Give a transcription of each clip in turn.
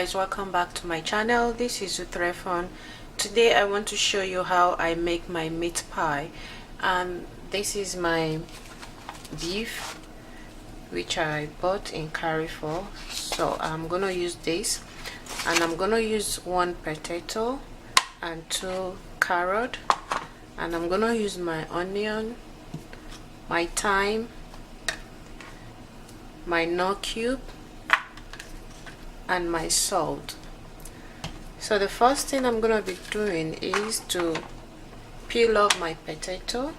guys, welcome back to my channel. This is Utrefon. Today I want to show you how I make my meat pie. This is my beef which I bought in Carrefour. So I'm gonna use this, and I'm gonna use 1 potato and 2 carrot, and I'm gonna use my onion, my thyme, my nut cube, and my salt. So the first thing I'm gonna be doing is to peel off my potato.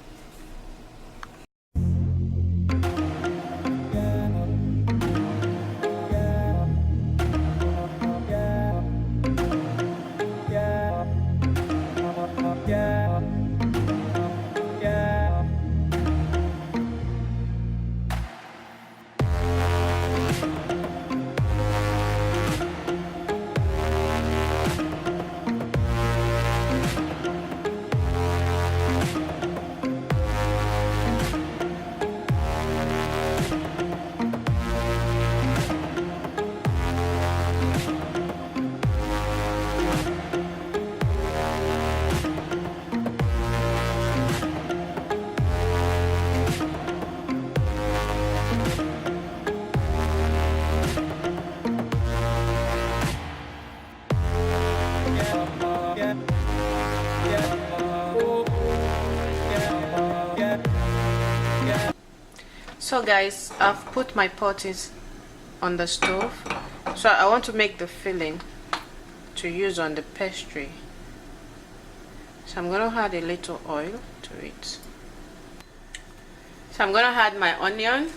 So guys, I've put my pot on the stove. So I want to make the filling to use on the pastry. So I'm gonna add a little oil to it. So I'm gonna add my onion.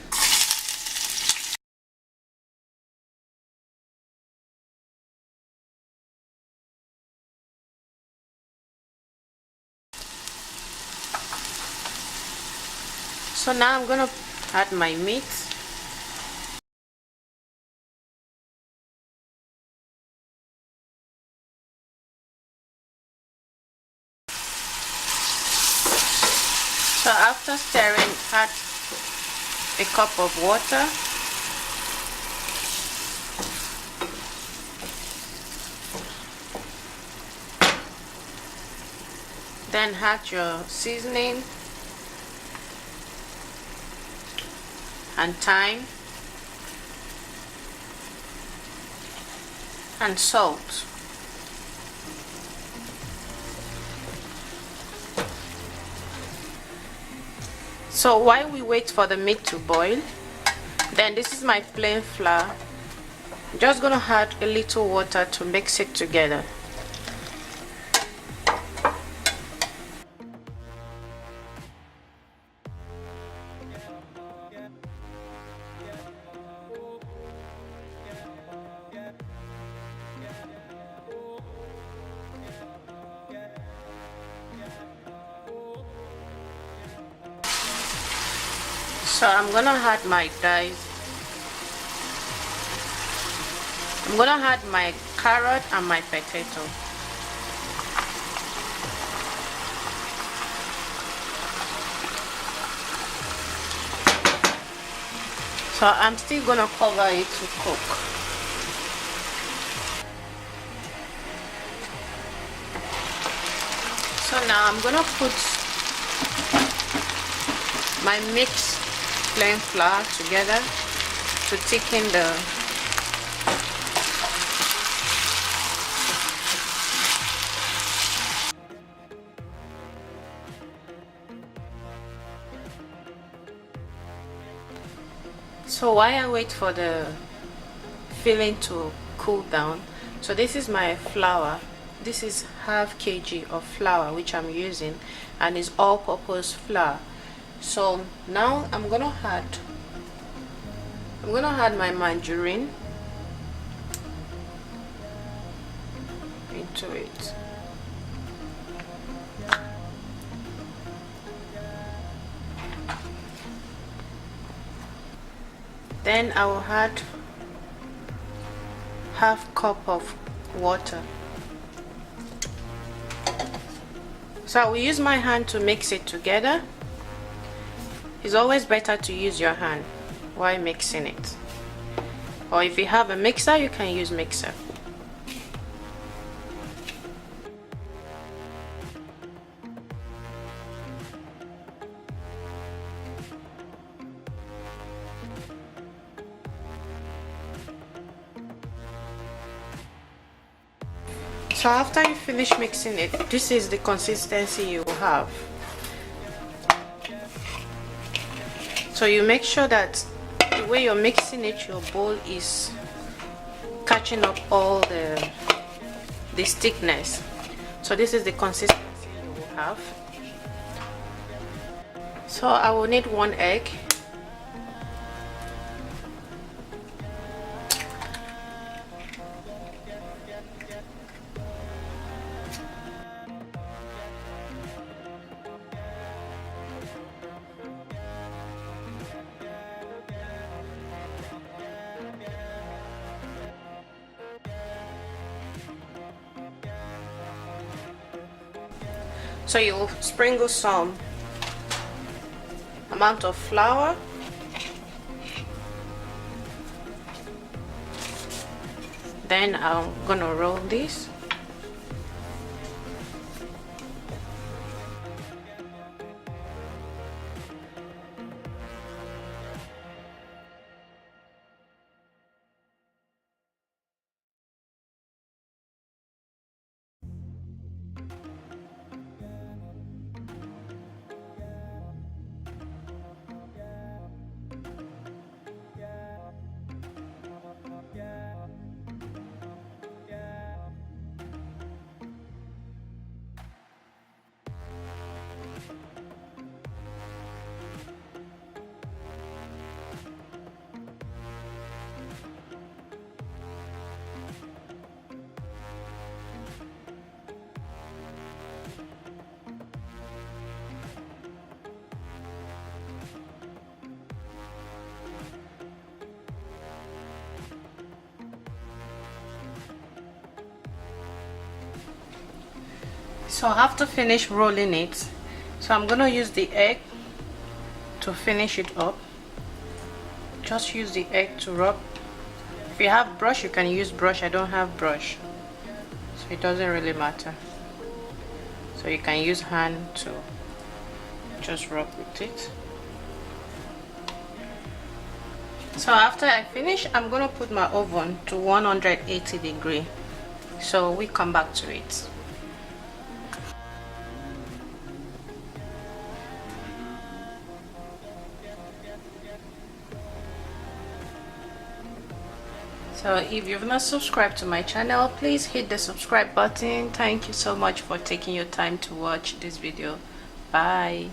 So now I'm gonna add my meat. So after stirring, add a cup of water. Then add your seasoning and thyme and salt. So while we wait for the meat to boil, then this is my plain flour. I'm just gonna add a little water to mix it together. So I'm gonna add my rice. I'm gonna add my carrot and my potato. So I'm still gonna cover it to cook. So now I'm gonna put my mixed plain flour together to thicken the So while I wait for the filling to cool down, so this is my flour. This is half kg of flour which I'm using, and is all-purpose flour. So now I'm gonna add my margarine into it. Then I will add half cup of water. So I will use my hand to mix it together. It's always better to use your hand while mixing it. Or if you have a mixer, you can use mixer. So after you finish mixing it, this is the consistency you will have. So you make sure that the way you're mixing it, your bowl is catching up all the thickness. So this is the consistency you will have. So I will need 1 egg. So you'll sprinkle some amount of flour, then I'm gonna roll this. So I have to finish rolling it. So I'm gonna use the egg to finish it up. Just use the egg to rub. If you have brush, you can use brush. I don't have brush, so it doesn't really matter. So you can use hand to just rub with it. So after I finish, I'm gonna put my oven to 180 degrees. So we come back to it. So if you've not subscribed to my channel, please hit the subscribe button. Thank you so much for taking your time to watch this video. Bye.